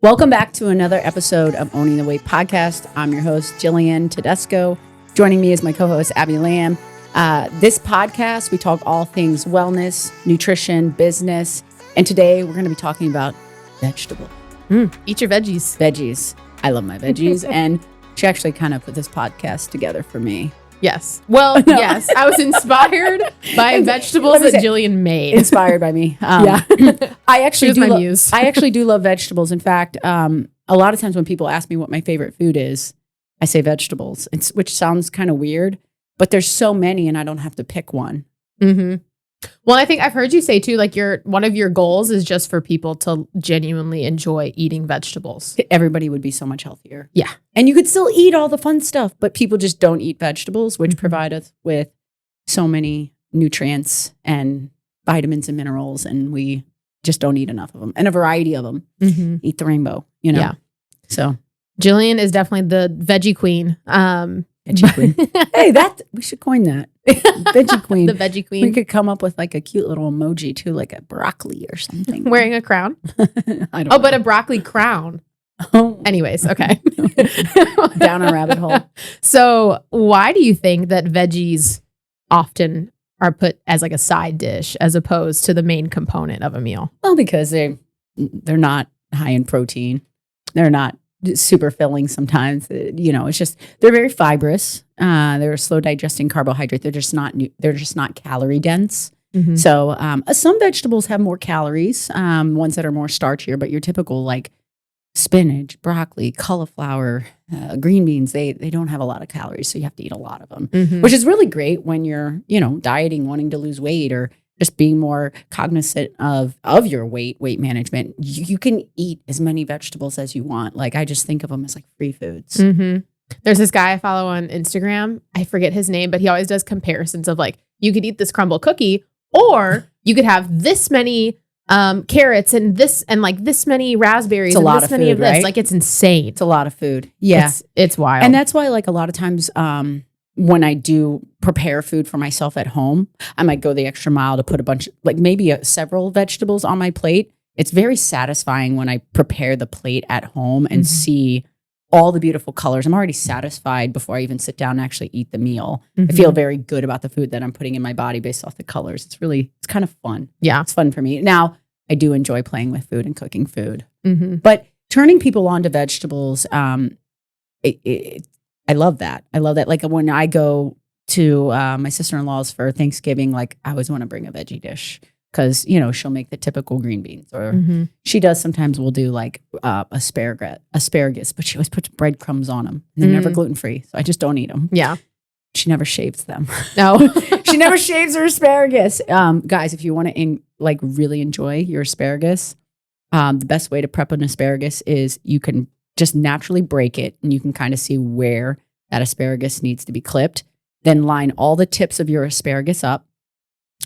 Welcome back to another episode of Owning the Weight podcast. I'm your host, Jillian Tedesco. Joining me is my co-host, Abby Lamb. This podcast, we talk all things wellness, nutrition, business, and today we're going to be talking about vegetables. Eat your veggies. Veggies. I love my veggies, and she actually kind of put this podcast together for me. Yes. Well, yes. I was inspired by vegetables that Jillian made. Inspired by me. Yeah. I actually do. My muse. I actually do love vegetables. In fact, a lot of times when people ask me what my favorite food is, I say vegetables, which sounds kind of weird, but there's so many and I don't have to pick one. Mm-hmm. Well, I think I've heard you say too, like one of your goals is just for people to genuinely enjoy eating vegetables. Everybody would be so much healthier. Yeah. And you could still eat all the fun stuff, but people just don't eat vegetables, which provide us with so many nutrients and vitamins and minerals, and we just don't eat enough of them. And a variety of them. Mm-hmm. Eat the rainbow, you know? Yeah. So Jillian is definitely the veggie queen. Veggie queen. Hey, we should coin that. Veggie queen. The veggie queen. We could come up with like a cute little emoji too, like a broccoli or something. Wearing a crown. I don't know. But a broccoli crown. Oh. Anyways, okay. Down a rabbit hole. So why do you think that veggies often are put as like a side dish as opposed to the main component of a meal? Well, because they're not high in protein. They're not super filling sometimes. It's just, they're very fibrous. They're a slow digesting carbohydrate. They're just not calorie dense. Mm-hmm. So some vegetables have more calories, ones that are more starchier, but your typical like spinach, broccoli, cauliflower, green beans, they don't have a lot of calories. So you have to eat a lot of them, which is really great when you're, dieting, wanting to lose weight, or just being more cognizant of your weight management. You can eat as many vegetables as you want. Like, I just think of them as like free foods. Mm-hmm. There's this guy I follow on Instagram. I forget his name, but he always does comparisons of like, you could eat this crumble cookie, or you could have this many carrots and this many raspberries. It's a lot this of many food, of this. right? Like, it's insane. It's a lot of food. Yeah. It's wild. And that's why, like, a lot of times when I do prepare food for myself at home, I might go the extra mile to put a bunch, like maybe several vegetables on my plate. It's very satisfying when I prepare the plate at home and see all the beautiful colors. I'm already satisfied before I even sit down and actually eat the meal. I feel very good about the food that I'm putting in my body based off the colors. It's kind of fun. Yeah. It's fun for me. Now, I do enjoy playing with food and cooking food. Mm-hmm. But turning people on to vegetables, I love that. I love that. Like when I go to my sister-in-law's for Thanksgiving, like I always want to bring a veggie dish because, she'll make the typical green beans, or she does. Sometimes we'll do like asparagus, but she always puts breadcrumbs on them. And they're never gluten-free, so I just don't eat them. Yeah. She never shaves them. No. She never shaves her asparagus. Guys, if you want to really enjoy your asparagus, the best way to prep an asparagus is you can just naturally break it, and you can kind of see where that asparagus needs to be clipped. Then line all the tips of your asparagus up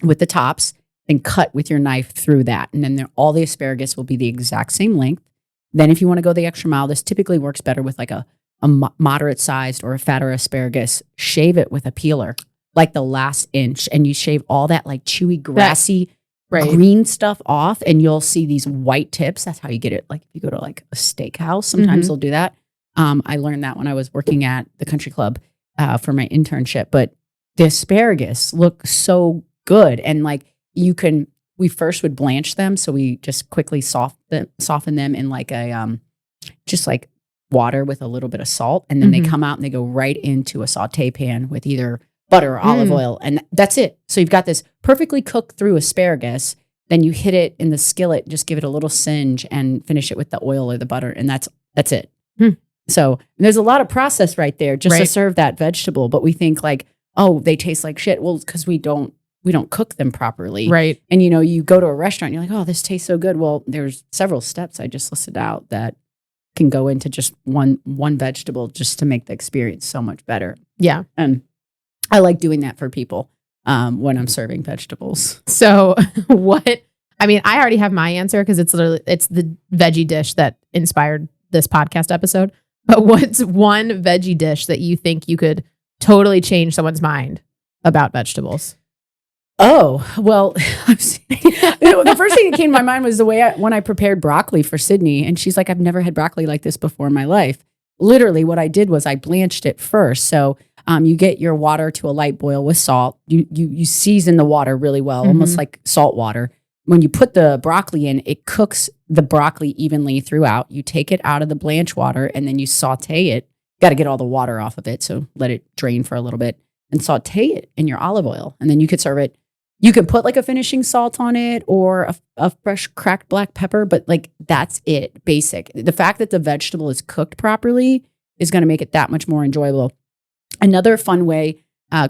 with the tops, and cut with your knife through that. And then all the asparagus will be the exact same length. Then if you want to go the extra mile, this typically works better with like a moderate sized or a fatter asparagus. Shave it with a peeler, like the last inch, and you shave all that like chewy, grassy, green stuff off, and you'll see these white tips. That's how you get it. Like if you go to like a steakhouse, sometimes they'll do that. I learned that when I was working at the country club for my internship. But the asparagus look so good, and like we first would blanch them, so we just quickly soften them in like a just like water with a little bit of salt, and then they come out and they go right into a saute pan with either butter or olive oil, and that's it. So you've got this perfectly cooked through asparagus. Then you hit it in the skillet, just give it a little singe, and finish it with the oil or the butter, and that's it. So there's a lot of process right there just to serve that vegetable, but we think like, oh, they taste like shit. Well, because we don't cook them properly, right? And you go to a restaurant, you're like, oh, this tastes so good. Well, there's several steps I just listed out that can go into just one vegetable just to make the experience so much better. Yeah, and I like doing that for people when I'm serving vegetables. So I already have my answer because it's the veggie dish that inspired this podcast episode. But what's one veggie dish that you think you could totally change someone's mind about vegetables? Oh, well, the first thing that came to my mind was the way when I prepared broccoli for Sydney. And she's like, I've never had broccoli like this before in my life. Literally, what I did was I blanched it first. So you get your water to a light boil with salt. You season the water really well, almost like salt water. When you put the broccoli in, it cooks the broccoli evenly throughout. You take it out of the blanch water and then you saute it. Got to get all the water off of it. So let it drain for a little bit and saute it in your olive oil. And then you could serve it. You can put like a finishing salt on it or a fresh cracked black pepper, but like that's it, basic. The fact that the vegetable is cooked properly is going to make it that much more enjoyable. Another fun way,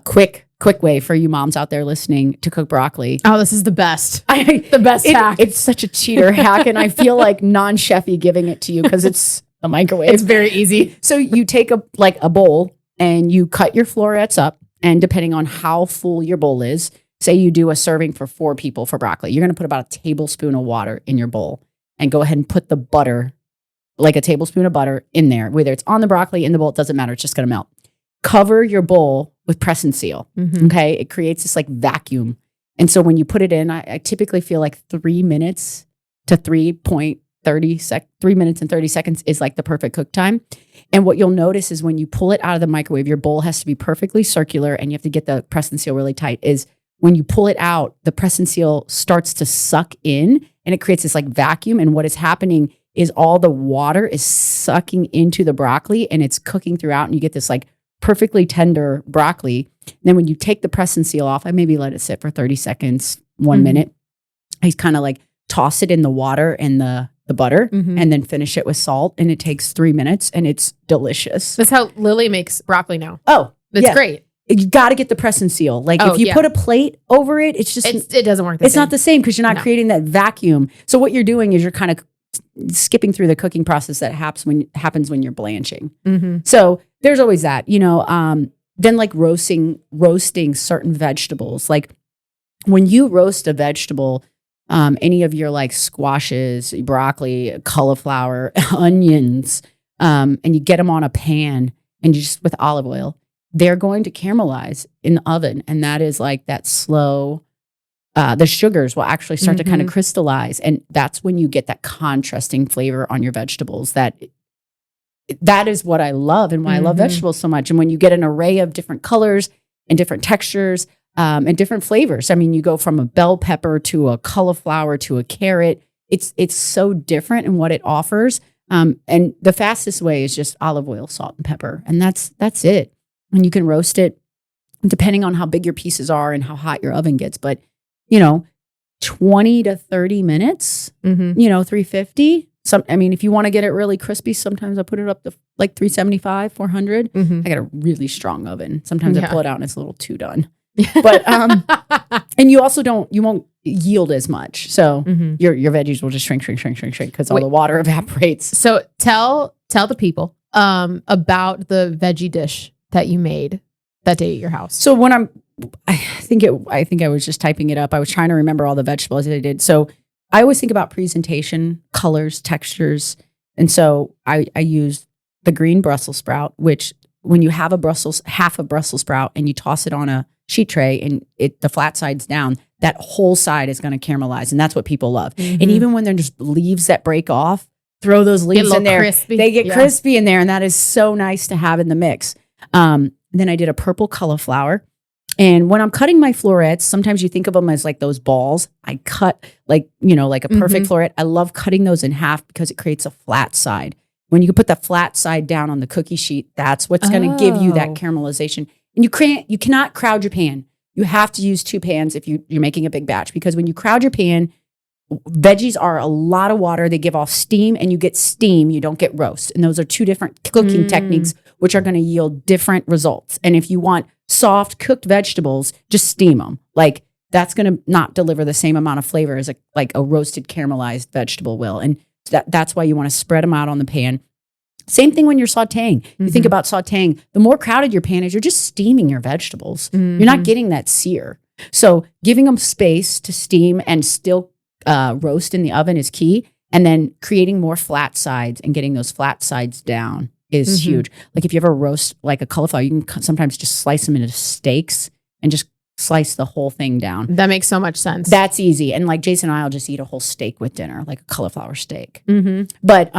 quick way for you moms out there listening to cook broccoli. Oh, this is the best. The best hack. It's such a cheater hack, and I feel like non-chefy giving it to you because it's a microwave. It's very easy. So you take a bowl and you cut your florets up, and depending on how full your bowl is, say you do a serving for 4 people for broccoli, you're going to put about a tablespoon of water in your bowl and go ahead and put the butter, like a tablespoon of butter in there, whether it's on the broccoli, in the bowl, it doesn't matter. It's just going to melt. Cover your bowl with press and seal. Okay. It creates this like vacuum. And so when you put it in, I typically feel like 3 minutes to 3 minutes and 30 seconds is like the perfect cook time. And what you'll notice is when you pull it out of the microwave, your bowl has to be perfectly circular and you have to get the press and seal really tight. Is when you pull it out, the press and seal starts to suck in and it creates this like vacuum. And what is happening is all the water is sucking into the broccoli and it's cooking throughout and you get this like perfectly tender broccoli. And then when you take the press and seal off, I maybe let it sit for 30 seconds, 1 minute. I kind of like toss it in the water and the butter and then finish it with salt. And it takes 3 minutes and it's delicious. That's how Lily makes broccoli now. Oh, it's great. You got to get the press and seal. Like if you put a plate over it, it's just, it doesn't work. It's not the same because you're not creating that vacuum. So what you're doing is you're kind of skipping through the cooking process that happens when you're blanching. So there's always that, then like roasting certain vegetables. Like when you roast a vegetable, any of your like squashes, broccoli, cauliflower, onions, and you get them on a pan and you just with olive oil, they're going to caramelize in the oven. And that is like that slow, the sugars will actually start to kind of crystallize. And that's when you get that contrasting flavor on your vegetables. That is what I love and why I love vegetables so much. And when you get an array of different colors and different textures and different flavors, I mean, you go from a bell pepper to a cauliflower to a carrot. It's so different in what it offers. And the fastest way is just olive oil, salt, and pepper. And that's it. And you can roast it depending on how big your pieces are and how hot your oven gets. But, 20 to 30 minutes, 350. If you want to get it really crispy, sometimes I put it up to like 375, 400. I got a really strong oven. Sometimes I pull it out and it's a little too done. But, and you also you won't yield as much. So your veggies will just shrink because all the water evaporates. So tell the people about the veggie dish that you made that day at your house. So when I think I was just typing it up. I was trying to remember all the vegetables that I did. So I always think about presentation, colors, textures. And so I used the green Brussels sprout, which when you have half a Brussels sprout and you toss it on a sheet tray and the flat side's down, that whole side is going to caramelize. And that's what people love. And even when there's leaves that break off, throw those leaves in there. Crispy. They get crispy in there. And that is so nice to have in the mix. Then I did a purple cauliflower. And when I'm cutting my florets, sometimes you think of them as like those balls. I cut like a perfect floret. I love cutting those in half because it creates a flat side. When you can put the flat side down on the cookie sheet, that's what's going to give you that caramelization. And you cannot crowd your pan. You have to use 2 pans if you're making a big batch, because when you crowd your pan, veggies are a lot of water. They give off steam, and you get steam. You don't get roast. And those are 2 different cooking techniques, which are going to yield different results. And if you want soft cooked vegetables, just steam them. Like that's going to not deliver the same amount of flavor as a roasted caramelized vegetable will. And that's why you want to spread them out on the pan. Same thing when you're sauteing. You think about sauteing, the more crowded your pan is, you're just steaming your vegetables. You're not getting that sear. So giving them space to steam and still roast in the oven is key. And then creating more flat sides and getting those flat sides down is huge. Like if you ever roast like a cauliflower, you can sometimes just slice them into steaks and just slice the whole thing down. That makes so much sense. That's easy. And like Jason and I will just eat a whole steak with dinner, like a cauliflower steak. Mm-hmm. But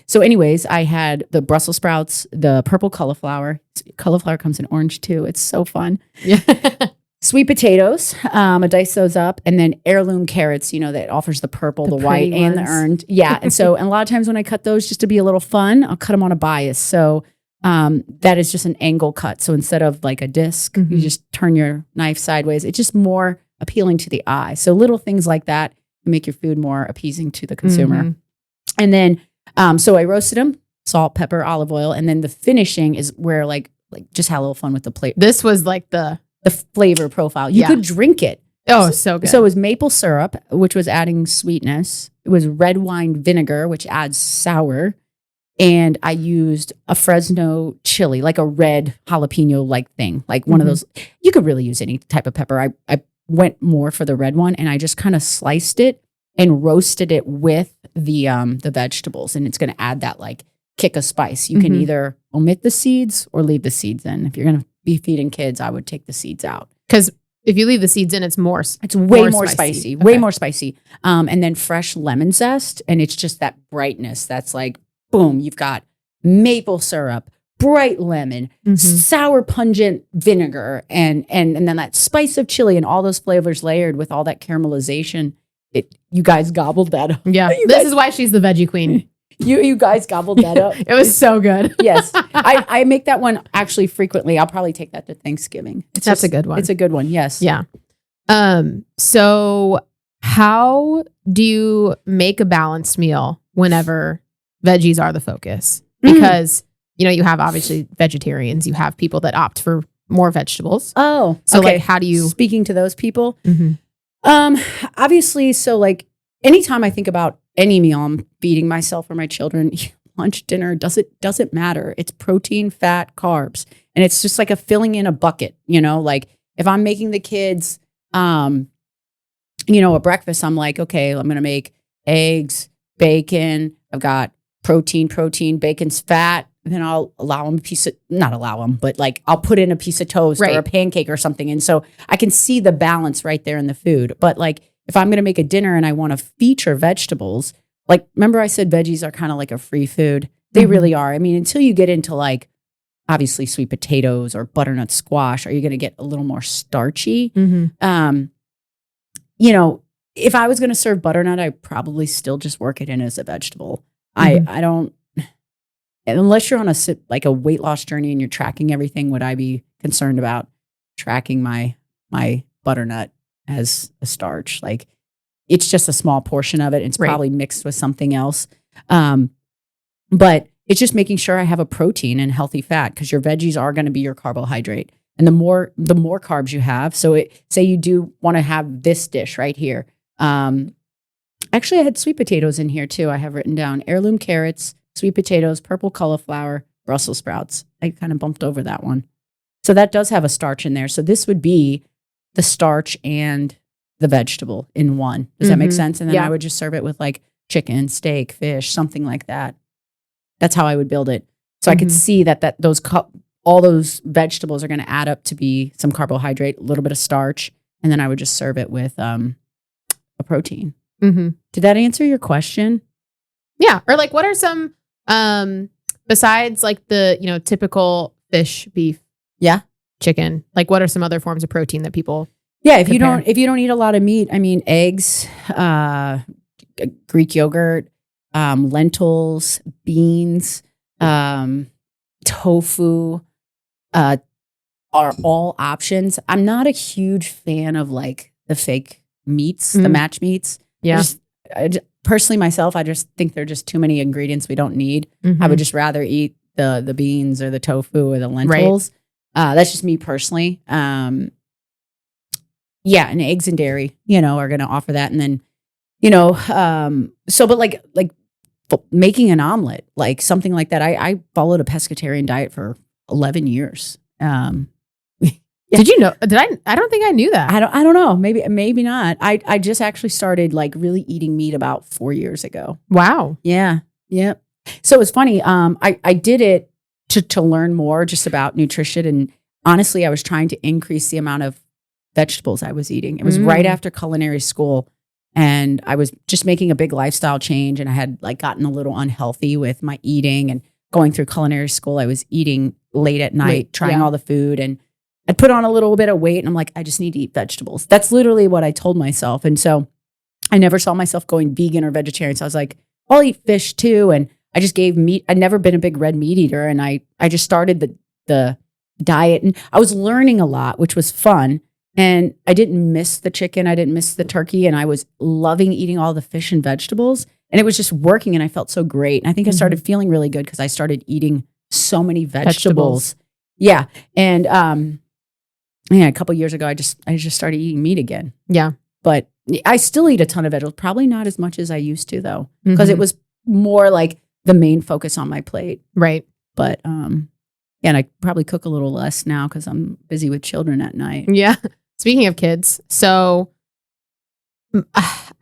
so anyways, I had the Brussels sprouts, the purple cauliflower. Cauliflower comes in orange too. It's so fun. Yeah. Sweet potatoes, I dice those up, and then heirloom carrots, that offers the purple, the white, and the earned. Yeah. And a lot of times when I cut those just to be a little fun, I'll cut them on a bias. So that is just an angle cut. So instead of like a disc, you just turn your knife sideways. It's just more appealing to the eye. So little things like that make your food more appeasing to the consumer. And then, so I roasted them, salt, pepper, olive oil. And then the finishing is where like just had a little fun with the plate. This was like the flavor profile. You could drink it. Oh, so good. So it was maple syrup, which was adding sweetness. It was red wine vinegar, which adds sour. And I used a Fresno chili, like a red jalapeno-like thing, like one of those. You could really use any type of pepper. I went more for the red one, and I just kind of sliced it and roasted it with the vegetables. And it's going to add that like kick of spice. You can either omit the seeds or leave the seeds in. If you're going to be feeding kids, I would take the seeds out. Because if you leave the seeds in, it's way more spicy. Okay. Way more spicy. And then fresh lemon zest, and it's just that brightness. That's like, boom, you've got maple syrup, bright lemon, sour pungent vinegar, and then that spice of chili and all those flavors layered with all that caramelization. You guys gobbled that up. Yeah, this is why she's the veggie queen. You guys gobbled that up. It was so good. Yes. I make that one actually frequently. I'll probably take that to Thanksgiving. That's a good one. It's a good one. Yes. Yeah. So how do you make a balanced meal whenever veggies are the focus? Because, you have obviously vegetarians, you have people that opt for more vegetables. Oh, so okay. like, how do you, speaking to those people? Obviously, so like anytime I think about any meal I'm feeding myself or my children, lunch, dinner, doesn't matter. It's protein, fat, carbs. And it's just like a filling in a bucket, like if I'm making the kids, a breakfast, I'm like, okay, I'm going to make eggs, bacon. I've got protein, bacon's fat. And then I'll allow them not allow them, but like I'll put in a piece of toast or a pancake or something. And so I can see the balance right there in the food. But like, if I'm going to make a dinner and I want to feature vegetables, like, remember I said veggies are kind of like a free food? They really are. I mean, until you get into like, obviously sweet potatoes or butternut squash, are you going to get a little more starchy? If I was going to serve butternut, I'd probably still just work it in as a vegetable. I don't, unless you're on a weight loss journey and you're tracking everything, would I be concerned about tracking my butternut as a starch? Like, it's just a small portion of it. It's probably mixed with something else. But it's just making sure I have a protein and healthy fat, because your veggies are going to be your carbohydrate. And the more carbs you have, so say you do want to have this dish right here. Actually, I had sweet potatoes in here too. I have written down heirloom carrots, sweet potatoes, purple cauliflower, Brussels sprouts. I kind of bumped over that one. So that does have a starch in there. So this would be the starch and the vegetable in one. Does that make sense? And then I would just serve it with like chicken, steak, fish, something like that. That's how I would build it. So I could see that all those vegetables are going to add up to be some carbohydrate, a little bit of starch, and then I would just serve it with a protein. Did that answer your question? Yeah. Or like, what are some besides like the typical fish, beef, chicken? Like, what are some other forms of protein that people? Yeah, if you don't eat a lot of meat, I mean, eggs, Greek yogurt, lentils, beans, tofu, are all options. I'm not a huge fan of like the fake meats, the match meats. Yeah. Personally, myself, I just think they're just too many ingredients we don't need. I would just rather eat the beans or the tofu or the lentils. That's just me personally. And eggs and dairy, are going to offer that. And then, but like making an omelet, like something like that. I followed a pescatarian diet for 11 years. Did you know? I don't think I knew that. I don't know. Maybe not. I just actually started like really eating meat about 4 years ago. Wow. Yeah. Yep. So it's funny. I did it to learn more just about nutrition. And honestly, I was trying to increase the amount of vegetables I was eating. It was right after culinary school. And I was just making a big lifestyle change. And I had like gotten a little unhealthy with my eating and going through culinary school. I was eating late at night, trying all the food. And I put on a little bit of weight. And I'm like, I just need to eat vegetables. That's literally what I told myself. And so I never saw myself going vegan or vegetarian. So I was like, I'll eat fish too. And I just gave meat. I'd never been a big red meat eater. And I just started the diet. And I was learning a lot, which was fun. And I didn't miss the chicken. I didn't miss the turkey. And I was loving eating all the fish and vegetables. And it was just working. And I felt so great. And I think I started feeling really good because I started eating so many vegetables. Yeah. And a couple of years ago, I just started eating meat again. Yeah. But I still eat a ton of vegetables. Probably not as much as I used to, though, because it was more like the main focus on my plate. Right. But and I probably cook a little less now because I'm busy with children at night. Yeah. Speaking of kids, so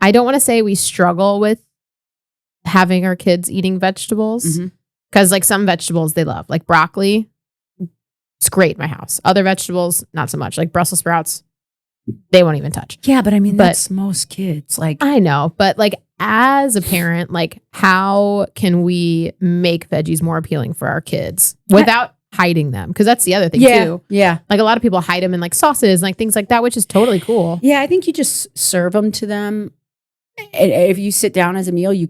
I don't want to say we struggle with having our kids eating vegetables because like some vegetables they love, like broccoli. It's great in my house. Other vegetables, not so much. Like Brussels sprouts, they won't even touch. Yeah, but I mean, that's most kids. Like I know, but like as a parent, like how can we make veggies more appealing for our kids without hiding them? Because that's the other thing too. Yeah. Like a lot of people hide them in like sauces and like things like that, which is totally cool. Yeah, I think you just serve them to them. And if you sit down as a meal, you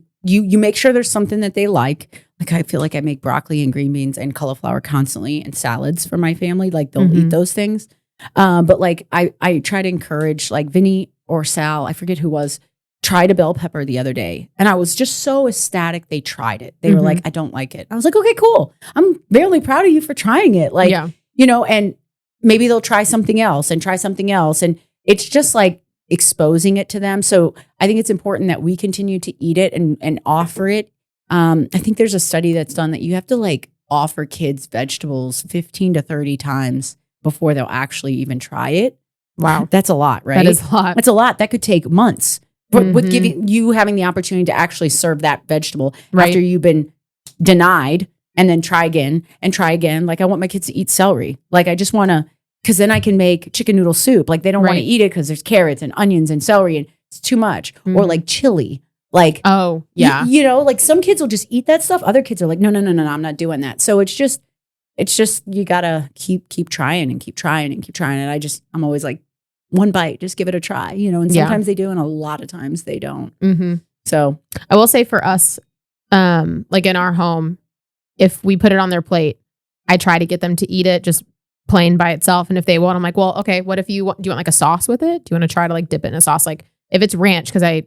make sure there's something that they like. Like I feel like I make broccoli and green beans and cauliflower constantly and salads for my family. Like they'll eat those things. But like I try to encourage like Vinny or Sal, I forget who was, tried a bell pepper the other day. And I was just so ecstatic they tried it. They were like, I don't like it. I was like, okay, cool. I'm really proud of you for trying it. Like, you know, and maybe they'll try something else and try something else. And it's just like exposing it to them. So I think it's important that we continue to eat it and offer it. I think there's a study that's done that you have to like offer kids vegetables 15 to 30 times before they'll actually even try it. Wow. That's a lot, right? That is a lot. That's a lot. That could take months. But with giving you having the opportunity to actually serve that vegetable after you've been denied and then try again and try again. Like I want my kids to eat celery. Like I just want to, because then I can make chicken noodle soup. Like they don't want to eat it because there's carrots and onions and celery and it's too much. Or like chili. Like, oh yeah. You know, like some kids will just eat that stuff. Other kids are like, no, I'm not doing that. So it's just you gotta keep trying and keep trying and keep trying. And I'm always like, one bite, just give it a try, you know, and sometimes they do. And a lot of times they don't. So I will say for us, like in our home, if we put it on their plate, I try to get them to eat it just plain by itself. And if they won't, I'm like, well, okay, what if do you want like a sauce with it? Do you want to try to like dip it in a sauce? Like if it's ranch, because I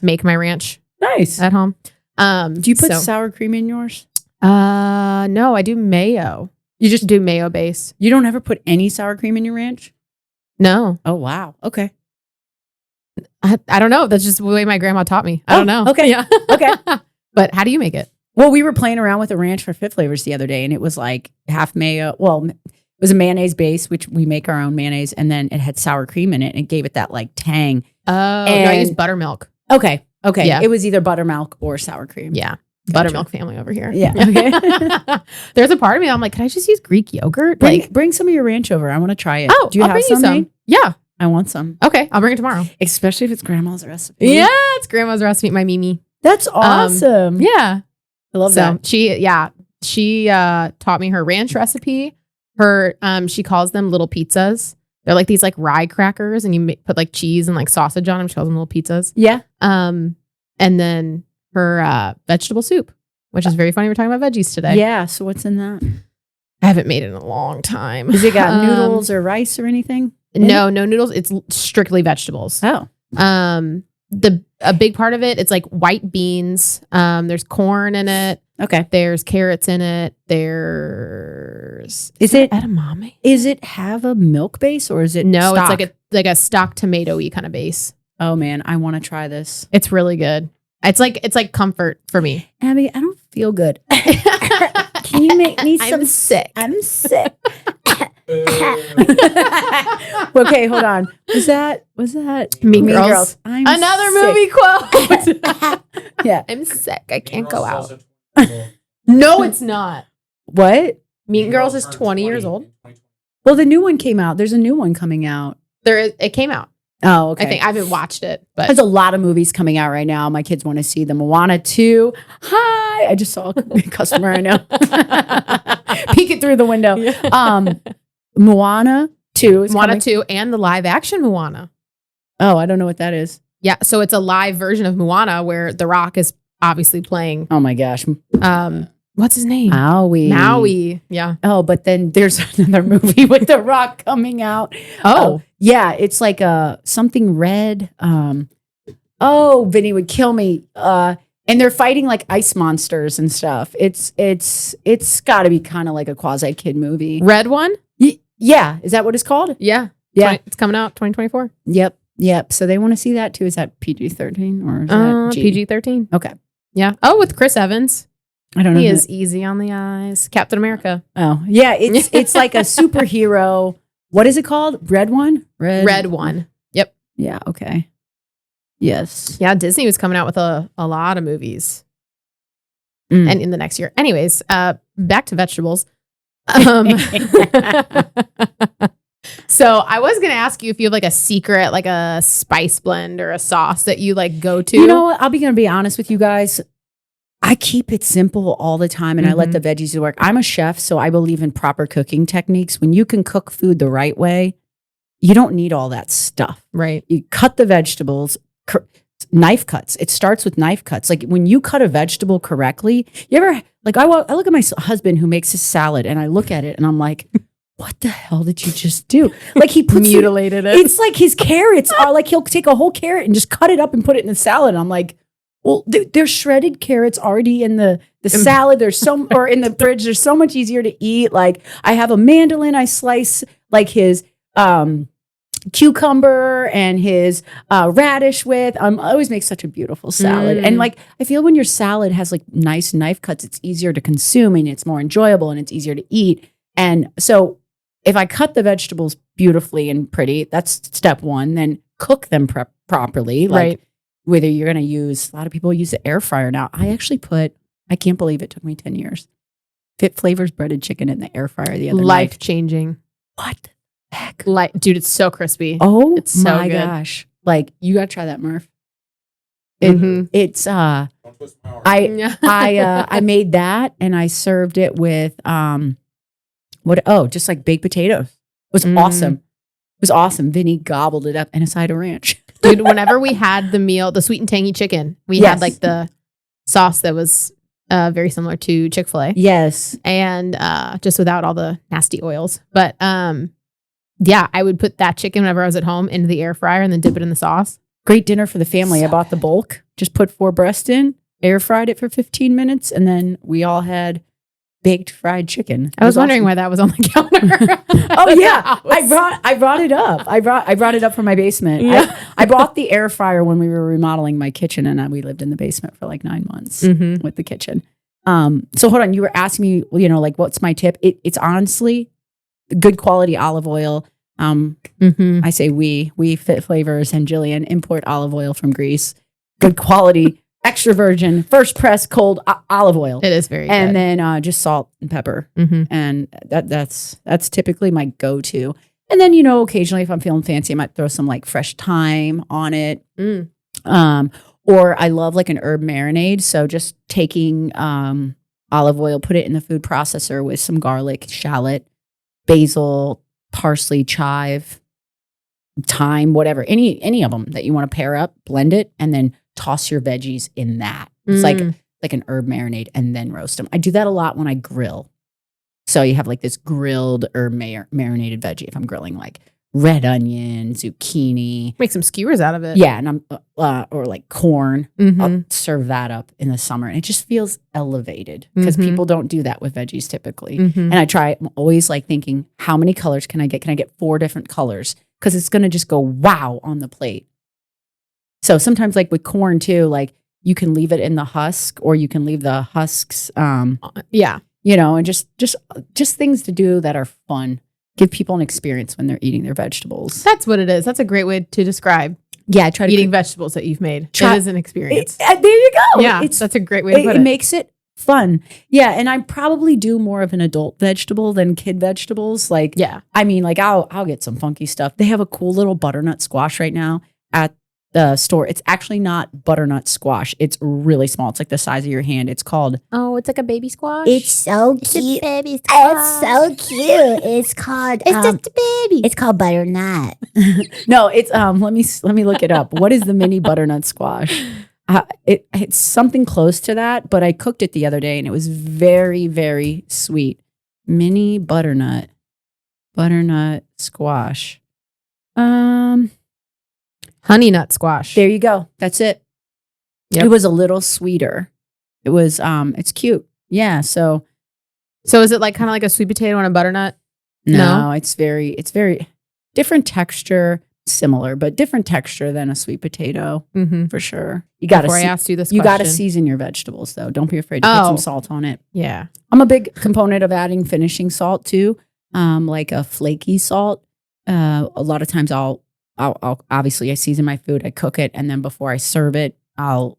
make my ranch at home. Do you put sour cream in yours? No, I do mayo. You just do mayo base. You don't ever put any sour cream in your ranch? No. Oh, wow. Okay. I don't know. That's just the way my grandma taught me. I don't know. Okay. Yeah. Okay. But how do you make it? Well, we were playing around with a ranch for Fit Flavors the other day, and it was like half mayo. Well, it was a mayonnaise base, which we make our own mayonnaise, and then it had sour cream in it, and it gave it that like tang. Oh, no, I use buttermilk. Okay. Yeah. It was either buttermilk or sour cream. Yeah. Gotcha. Buttermilk family over here. Yeah. Okay. There's a part of me, I'm like, can I just use Greek yogurt? Bring some of your ranch over. I want to try it. Oh, do you have some? Yeah. I want some. Okay. I'll bring it tomorrow. Especially if it's grandma's recipe. Yeah. It's grandma's recipe. My Mimi. That's awesome. Yeah. I love that. She taught me her ranch recipe. She calls them little pizzas. They're like these like rye crackers and you put like cheese and like sausage on them. She calls them little pizzas. Yeah. And then her vegetable soup, which is very funny. We're talking about veggies today. Yeah. So what's in that? I haven't made it in a long time. Has it got noodles or rice or anything? No noodles. It's strictly vegetables. Oh. A big part of it's like white beans. There's corn in it. Okay. There's carrots in it. Is it edamame? Is it have a milk base or is it no? stock? It's like a stock tomato-y kind of base. Oh man, I want to try this. It's really good. It's like comfort for me. Abby, I don't feel good. Can you make me some? I'm sick. I'm sick. Okay, hold on. Was that Mean Girls? Another movie quote. Yeah. I'm sick. I can't go out. No, it's not. What? Mean Girls is 20 years old. Well, the new one came out. There's a new one coming out. It came out. Oh, okay. I think I haven't watched it, but there's a lot of movies coming out right now. My kids want to see the Moana 2. Hi. I just saw a customer I know peeking through the window. Yeah. Moana 2 is Moana coming. 2 and the live action Moana. Oh, I don't know what that is. Yeah, so it's a live version of Moana where The Rock is obviously playing. Oh my gosh. What's his name? Maui. Yeah. Oh, but then there's another movie with The Rock coming out. Oh. Yeah, it's like something red. Oh, Vinny would kill me. And they're fighting like ice monsters and stuff. It's got to be kind of like a quasi kid movie. Red one? Yeah, is that what it's called? Yeah. Yeah. It's coming out 2024. Yep. So they want to see that too. Is that PG-13 or is that G? PG-13. Okay. Yeah. Oh, with Chris Evans. I don't know. He is easy on the eyes. Captain America. Oh, yeah. It's like a superhero. What is it called? Red one? Red one. Yep. Yeah. Okay. Yes. Yeah. Disney was coming out with a lot of movies. And in the next year. Anyways, back to vegetables. So I was going to ask you if you have like a secret, like a spice blend or a sauce that you like go to. You know what? I'll be going to be honest with you guys. I keep it simple all the time and I let the veggies do work. I'm a chef, so I believe in proper cooking techniques. When you can cook food the right way, you don't need all that stuff. Right. You cut the vegetables, knife cuts. It starts with knife cuts. Like when you cut a vegetable correctly, you ever, like I look at my husband who makes his salad and I look at it and I'm like, what the hell did you just do? Like he puts mutilated it. It's like his carrots are like, he'll take a whole carrot and just cut it up and put it in the salad. And I'm like, well, there's shredded carrots already in the salad. There's or in the fridge. There's so much easier to eat. Like I have a mandolin. I slice like his cucumber and his radish with. I always make such a beautiful salad. And like I feel when your salad has like nice knife cuts, it's easier to consume and it's more enjoyable and it's easier to eat. And so if I cut the vegetables beautifully and pretty, that's step one. Then cook them properly. Like, right. Whether you're going to use, a lot of people use the air fryer now. I actually I can't believe it took me 10 years. Fit Flavors breaded chicken in the air fryer the other night. Life changing. What the heck? Dude, it's so crispy. Oh it's so my good. gosh. Like you got to try that, Murph. It's, I made that and I served it with, just like baked potatoes. It was awesome. It was awesome. Vinny gobbled it up and a side of ranch. Dude, whenever we had the sweet and tangy chicken, we had like the sauce that was very similar to Chick-fil-A. Yes. And just without all the nasty oils. But yeah, I would put that chicken whenever I was at home into the air fryer and then dip it in the sauce. Great dinner for the family. I bought the bulk, just put 4 breasts in, air fried it for 15 minutes, and then we all had baked fried chicken. I was wondering why that was on the counter. Oh yeah, I brought it up. I brought it up from my basement. Yeah. I bought the air fryer when we were remodeling my kitchen, and we lived in the basement for like 9 months with the kitchen. So hold on, you were asking me, like what's my tip? It's honestly good quality olive oil. I say we Fit Flavors and Jillian import olive oil from Greece. Good quality. Extra virgin, first press cold olive oil. It is very good. And then just salt and pepper. And that's typically my go-to. And then, occasionally if I'm feeling fancy, I might throw some like fresh thyme on it. Or I love like an herb marinade. So just taking olive oil, put it in the food processor with some garlic, shallot, basil, parsley, chive, thyme, whatever, any of them that you want to pair up, blend it, and then toss your veggies in that. It's like an herb marinade and then roast them. I do that a lot when I grill. So you have like this grilled herb marinated veggie if I'm grilling like red onion, zucchini. Make some skewers out of it. Yeah, and I'm or like corn. I'll serve that up in the summer. And it just feels elevated because people don't do that with veggies typically. And I'm always like thinking, how many colors can I get? Can I get 4 different colors? Because it's going to just go wow on the plate. So sometimes like with corn too, like you can leave it in the husk or you can leave the husks. And just things to do that are fun. Give people an experience when they're eating their vegetables. That's what it is. That's a great way to describe I try to eating vegetables that you've made. It is an experience. There you go. Yeah, that's a great way to put it. It makes it fun. Yeah, and I probably do more of an adult vegetable than kid vegetables. Like, Yeah. I mean, like I'll get some funky stuff. They have a cool little butternut squash right now at the store. It's actually not butternut squash. It's really small. It's like the size of your hand. It's called. Oh, it's like a baby squash. It's so It's a cute. baby squash. It's so cute. It's called. It's just a baby. It's called butternut. No, it's let me look it up. What is the mini butternut squash? It's something close to that, but I cooked it the other day and it was very, very sweet. Mini butternut squash. Honey nut squash. There you go. That's it. Yep. It was a little sweeter. It was it's cute. Yeah, so is it like kind of like a sweet potato and a butternut? no, it's very different texture, similar, but different texture than a sweet potato Mm-hmm. for sure. You got Before I to asked you this you got to question. season your vegetables though. Don't be afraid to put some Oh. salt on it. Yeah. I'm a big component of adding finishing salt too, like a flaky salt. A lot of times I'll obviously I season my food, I cook it, and then before I serve it, I'll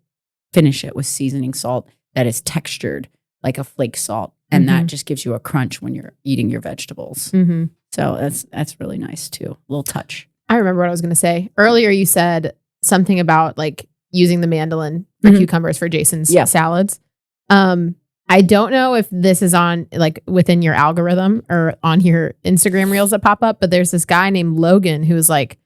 finish it with seasoning salt that is textured like a flake salt, and that just gives you a crunch when you're eating your vegetables. Mm-hmm. So that's really nice too. A little touch. I remember what I was going to say. Earlier you said something about like using the mandolin for Mhm. cucumbers for Jason's Yeah. salads. I don't know if this is on like within your algorithm or on your Instagram reels that pop up, but there's this guy named Logan who's like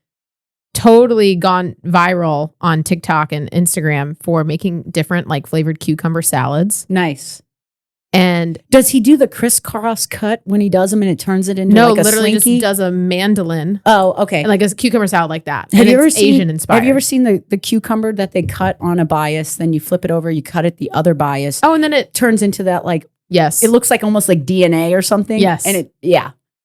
totally gone viral on TikTok and Instagram for making different like flavored cucumber salads. Nice. And Does he do the crisscross cut when he does them and it turns it into no, like a literally slinky? just does a mandolin Oh, okay. and like a cucumber salad like that. Have And you ever it's seen Asian inspired? Have you ever seen the cucumber that they cut on a bias? Then you flip it over, you cut it the other bias. Oh, and then it Turns into that like yes. it looks like almost like DNA or something. Yes. and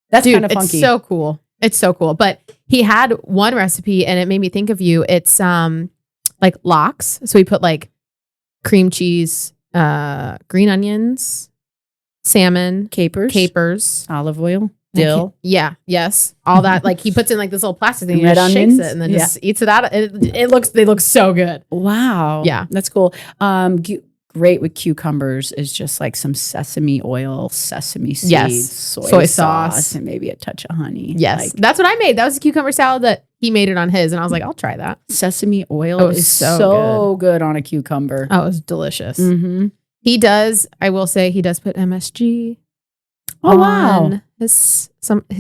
that's Dude, kind of funky. It's so cool. It's so cool. But he had one recipe and it made me think of you. It's like lox. So we put like cream cheese, green onions, salmon, capers, olive oil, dill. Yeah, yes. All that. Like he puts in like this little plastic thing, Red and just onions? shakes it and then just eats it out. They look so good. Wow. Yeah. That's cool. Great with cucumbers is just like some sesame oil, sesame seeds, Yes. soy Soy sauce, sauce. and maybe a touch of honey. Yes. Like, That's what I made. That was a cucumber salad that he made it on his. And I was like, I'll try that. sesame oil Oh, it was is so so good on a cucumber. Oh, it was delicious. Mm-hmm. He does, I will say, he does put MSG Oh, wow. on his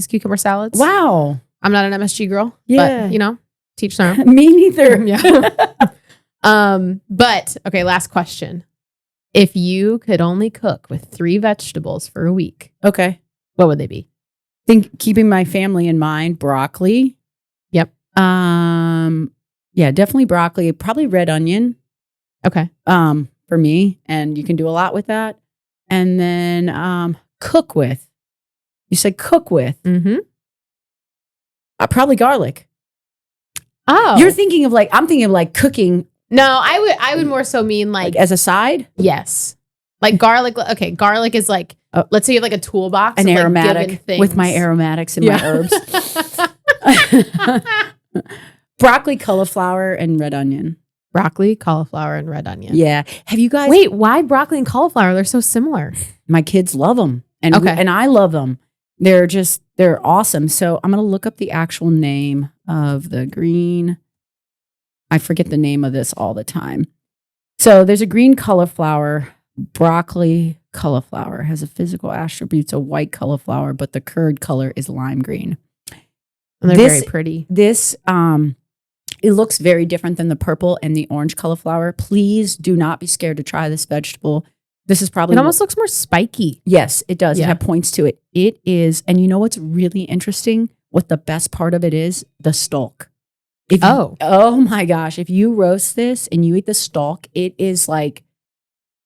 cucumber salads. Wow. I'm not an MSG girl, Yeah. but you know, teach their own. Me neither. Yeah. But okay, last question. If you could only cook with 3 vegetables for a week, Okay. what would they be? Think keeping my family in mind, broccoli. Yep. Yeah, definitely broccoli, probably red onion. Okay. For me, and you can do a lot with that. And then cook with. You said cook with. Mm-hmm. Probably garlic. Oh. You're thinking of like I'm thinking of like cooking No, I would more so mean like as a side, yes. Like garlic. Okay, garlic is like let's say you have like a toolbox an of, like, aromatic given things. with my aromatics and my herbs. Broccoli, cauliflower, and red onion. Broccoli, cauliflower, and red onion. Yeah. Have you guys? Wait, why broccoli and cauliflower? They're so similar. My kids love them, and Okay. and I love them. They're awesome. So I'm gonna look up the actual name of the green. I forget the name of this all the time. So there's a green cauliflower, broccoli cauliflower has a physical attributes of white cauliflower, but the curd color is lime green. And they're This- very pretty. This it looks very different than the purple and the orange cauliflower. Please do not be scared to try this vegetable. This is probably It almost looks more spiky. yes, it does. Yeah. It has points to it. It is, and you know what's really interesting? What the best part of it is? The stalk. If you- oh my gosh! If you roast this and you eat the stalk, it is like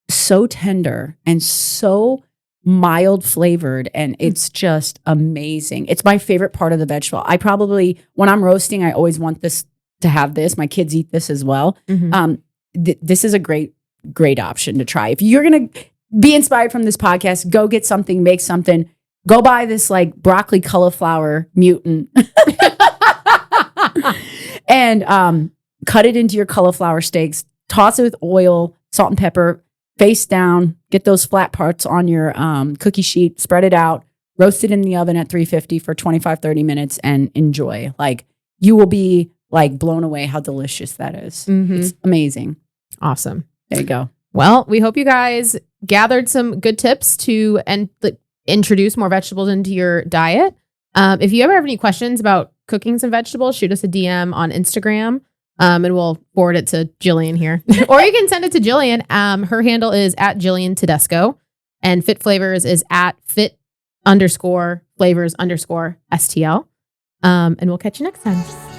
so tender and so mild flavored, and it's just amazing. It's my favorite part of the vegetable. I probably, when I'm roasting, I always want this to have this. My kids eat this as well. Mhm. This is a great option to try. If you're gonna be inspired from this podcast, go get something, make something. Go buy this like broccoli cauliflower mutant. And cut it into your cauliflower steaks, toss it with oil, salt and pepper, face down, get those flat parts on your cookie sheet, spread it out, roast it in the oven at 350 for 25, 30 minutes and enjoy. Like you will be like blown away how delicious that is. It's amazing. Awesome. There you go. Well, we hope you guys gathered some good tips to introduce more vegetables into your diet. If you ever have any questions about cooking some vegetables, shoot us a DM on Instagram. And we'll forward it to Jillian here. Or you can send it to Jillian. Her handle is at Jillian Tedesco. And Fit Flavors is at fit_flavors_STL. And we'll catch you next time.